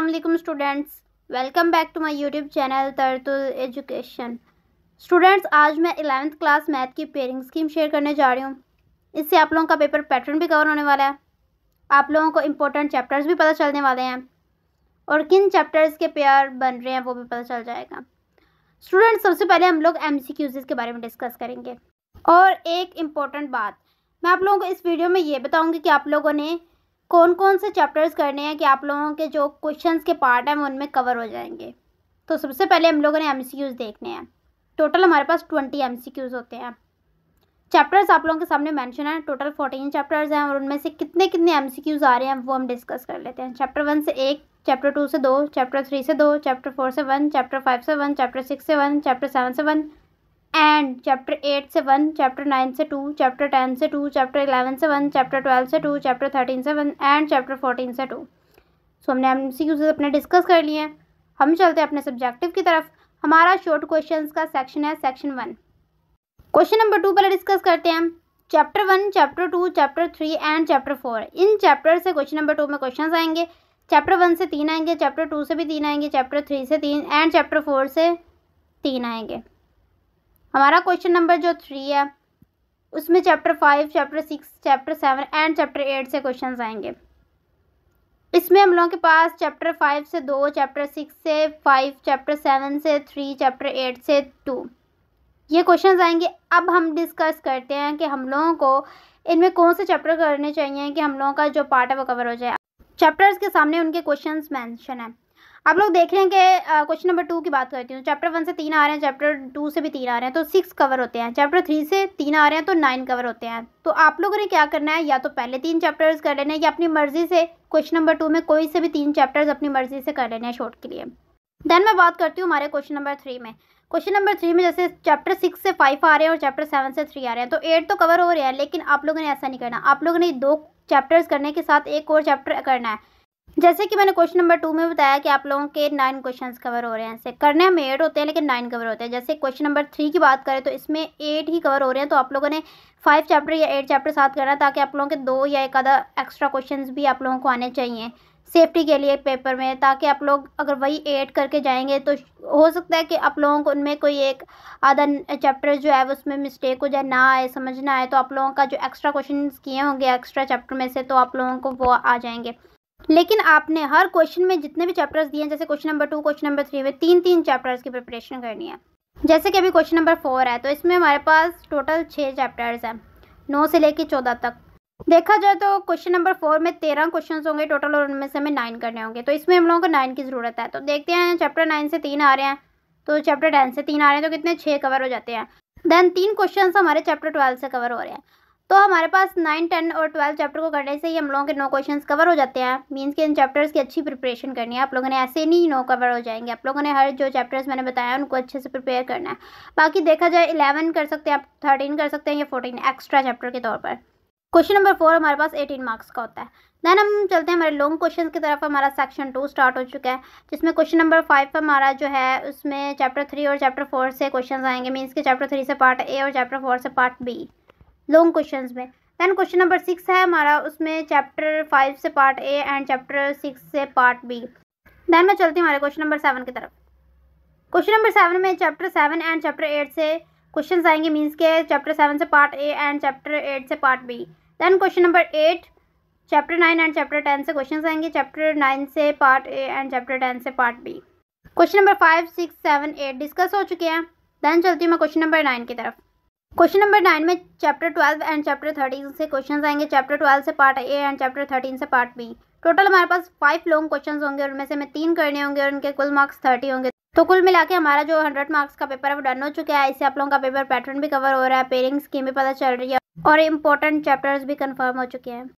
अस्सलाम वालेकुम students, welcome back to my YouTube channel Tartul education. Students, आज मैं 11th क्लास मैथ की पेयरिंग स्कीम शेयर करने जा रही हूँ। इससे आप लोगों का पेपर पैटर्न भी कवर होने वाला है, आप लोगों को इम्पोर्टेंट चैप्टर्स भी पता चलने वाले हैं और किन चैप्टर्स के पेयर बन रहे हैं वो भी पता चल जाएगा। स्टूडेंट्स, सबसे पहले हम लोग MCQs के बारे में डिस्कस करेंगे। और एक इम्पॉर्टेंट बात, मैं आप लोगों को इस वीडियो में ये बताऊँगी कि आप लोगों ने कौन कौन से चैप्टर्स करने हैं कि आप लोगों के जो क्वेश्चंस के पार्ट हैं वो उनमें कवर हो जाएंगे। तो सबसे पहले हम लोगों ने MCQs देखने हैं। टोटल हमारे पास 20 MCQs होते हैं। चैप्टर्स आप लोगों के सामने मेंशन है, टोटल 14 चैप्टर्स हैं और उनमें से कितने कितने MCQs आ रहे हैं वो हम डिस्कस कर लेते हैं। चैप्टर 1 से 1, चैप्टर 2 से 2, चैप्टर 3 से 2, चैप्टर 4 से 1, चैप्टर 5 से 1, चैप्टर 6 से 1, चैप्टर 7 से 1 एंड चैप्टर 8 से 1, चैप्टर 9 से 2, चैप्टर 10 से 2, चैप्टर 11 से 1, चैप्टर 12 से 2, चैप्टर 13 से 1 एंड चैप्टर 14 से 2। सो हमने MCQs अपने डिस्कस कर लिए हैं। हम चलते हैं अपने सब्जेक्टिव की तरफ। हमारा शॉर्ट क्वेश्चंस का सेक्शन है सेक्शन 1। क्वेश्चन नंबर 2 पहले डिस्कस करते हैं। Chapter 1, chapter 2, chapter 3 and chapter 4, in chapter से क्वेश्चन नंबर 2 में क्वेश्चन आएंगे। चैप्टर 1 से 3 आएंगे, चैप्टर 2 से भी 3 आएंगे, चैप्टर 3 से 3 एंड चैप्टर 4 से 3 आएंगे। हमारा क्वेश्चन नंबर जो 3 है उसमें chapter 5, chapter 6, chapter 7 and chapter 8 से क्वेश्चंस आएंगे। इसमें हम लोगों के पास चैप्टर 5 से 2, चैप्टर 6 से 5, चैप्टर 7 से 3, चैप्टर 8 से 2 ये क्वेश्चंस आएंगे। अब हम डिस्कस करते हैं कि हम लोगों को इनमें कौन से चैप्टर करने चाहिए कि हम लोगों का जो पार्ट है वो कवर हो जाए। चैप्टर्स के सामने उनके क्वेश्चंस मेंशन है। आप लोग देख रहे हैं कि क्वेश्चन नंबर 2 की बात करती हूँ। चैप्टर 1 से 3 आ रहे हैं, चैप्टर 2 से भी 3 आ रहे हैं तो 6 कवर होते हैं। चैप्टर 3 से 3 आ रहे हैं तो 9 कवर होते हैं। तो आप लोगों ने क्या करना है, या तो पहले 3 चैप्टर्स कर लेने हैं या अपनी मर्जी से क्वेश्चन नंबर 2 में कोई से भी 3 चैप्टर्स अपनी मर्जी से कर लेने हैं शॉर्ट के लिए। देन मैं बात करती हूँ हमारे क्वेश्चन नंबर 3 में। क्वेश्चन नंबर 3 में जैसे चैप्टर 6 से 5 आ रहे हैं और चैप्टर 7 से 3 आ रहे हैं तो 8 तो कवर हो रहे हैं, लेकिन आप लोगों ने ऐसा नहीं करना। आप लोगों ने 2 चैप्टर्स करने के साथ एक और चैप्टर करना है। जैसे कि मैंने क्वेश्चन नंबर 2 में बताया कि आप लोगों के 9 क्वेश्चंस कवर हो रहे हैं। ऐसे करने में 8 होते हैं लेकिन 9 कवर होते हैं। जैसे क्वेश्चन नंबर 3 की बात करें तो इसमें 8 ही कवर हो रहे हैं। तो आप लोगों ने 5 चैप्टर या 8 चैप्टर साथ करना है ताकि आप लोगों के 2 या एक आधा एक्स्ट्रा क्वेश्चंस भी आप लोगों को आने चाहिए सेफ्टी के लिए पेपर में, ताकि आप लोग अगर वही 8 करके जाएंगे तो हो सकता है कि आप लोगों को उनमें कोई एक आधा चैप्टर जो है उसमें मिस्टेक हो जाए, ना आए, समझ ना आए, तो आप लोगों का जो एक्स्ट्रा क्वेश्चन किए होंगे एक्स्ट्रा चैप्टर में से तो आप लोगों को वो आ जाएंगे। लेकिन आपने हर क्वेश्चन में जितने भी चैप्टर्स दिए हैं, जैसे क्वेश्चन नंबर 2, क्वेश्चन नंबर 3 में 3 चैप्टर्स की प्रिपरेशन करनी है। जैसे कि अभी क्वेश्चन नंबर 4 है तो इसमें हमारे पास टोटल 6 चैप्टर्स हैं, 9 से लेकर 14 तक। देखा जाए तो क्वेश्चन नंबर 4 में 13 क्वेश्चन होंगे टोटल और उनमें से हमें 9 करने होंगे। तो इसमें हम लोगों को 9 की ज़रूरत है। तो देखते हैं, चैप्टर 9 से 3 आ रहे हैं तो चैप्टर 10 से 3 आ रहे हैं तो कितने 6 कवर हो जाते हैं। देन 3 क्वेश्चन हमारे चैप्टर 12 से कवर हो रहे हैं। तो हमारे पास 9, 10 और 12 चैप्टर को करने से ही हम लोगों के 9 क्वेश्चंस कवर हो जाते हैं। मीन्स कि इन चैप्टर्स की अच्छी प्रिपरेशन करनी है। आप लोगों ने ऐसे नहीं 9 कवर हो जाएंगे। आप लोगों ने हर जो चैप्टर्स मैंने बताया उनको अच्छे से प्रिपेयर करना है। बाकी देखा जाए 11 कर सकते हैं आप, 13 कर सकते हैं या 14 एक्स्ट्रा चैप्टर के तौर पर। क्वेश्चन नंबर 4 हमारे पास 18 मार्क्स का होता है। देन हम चलते हैं हमारे लॉन्ग क्वेश्चन की तरफ। हमारा सेक्शन 2 स्टार्ट हो चुका है जिसमें क्वेश्चन नंबर 5 हमारा जो है उसमें चैप्टर 3 और चैप्टर 4 से क्वेश्चन आएंगे। मीन्स कि चैप्टर 3 से पार्ट ए और चैप्टर 4 से पार्ट बी लॉन्ग क्वेश्चन में। देन क्वेश्चन नंबर 6 है हमारा, उसमें चैप्टर 5 से पार्ट ए एंड चैप्टर 6 से पार्ट बी। देन मैं चलती हूँ हमारे क्वेश्चन नंबर 7 की तरफ। क्वेश्चन नंबर 7 में चैप्टर 7 एंड चैप्टर 8 से क्वेश्चन आएंगे। मीन्स के चैप्टर 7 से पार्ट ए एंड चैप्टर 8 से part B. Then question number 8 chapter 9 and chapter 10 से क्वेश्चन आएंगे। चैप्टर 9 से पार्ट ए एंड चैप्टर 10 से part B. Question number 5, 6, 7, 8 discuss हो चुके हैं। देन चलती हूँ मैं क्वेश्चन नंबर 9 की तरफ। क्वेश्चन नंबर 9 में चैप्टर 12 एंड चैप्टर 13 से क्वेश्चन आएंगे। चैप्टर 12 से पार्ट ए एंड चैप्टर 13 से पार्ट बी। टोटल हमारे पास 5 लॉन्ग क्वेश्चन होंगे और उनमें से हमें 3 करने होंगे और उनके कुल मार्क्स 30 होंगे। तो कुल मिला के हमारा जो 100 मार्क्स का पेपर है वो डन हो चुका है। इससे आप लोगों का पेपर पैटर्न भी कवर हो रहा है, पेयरिंग स्कीम भी पता चल रही है और इंपॉर्टेंट चैप्टर्स भी कंफर्म हो चुके हैं।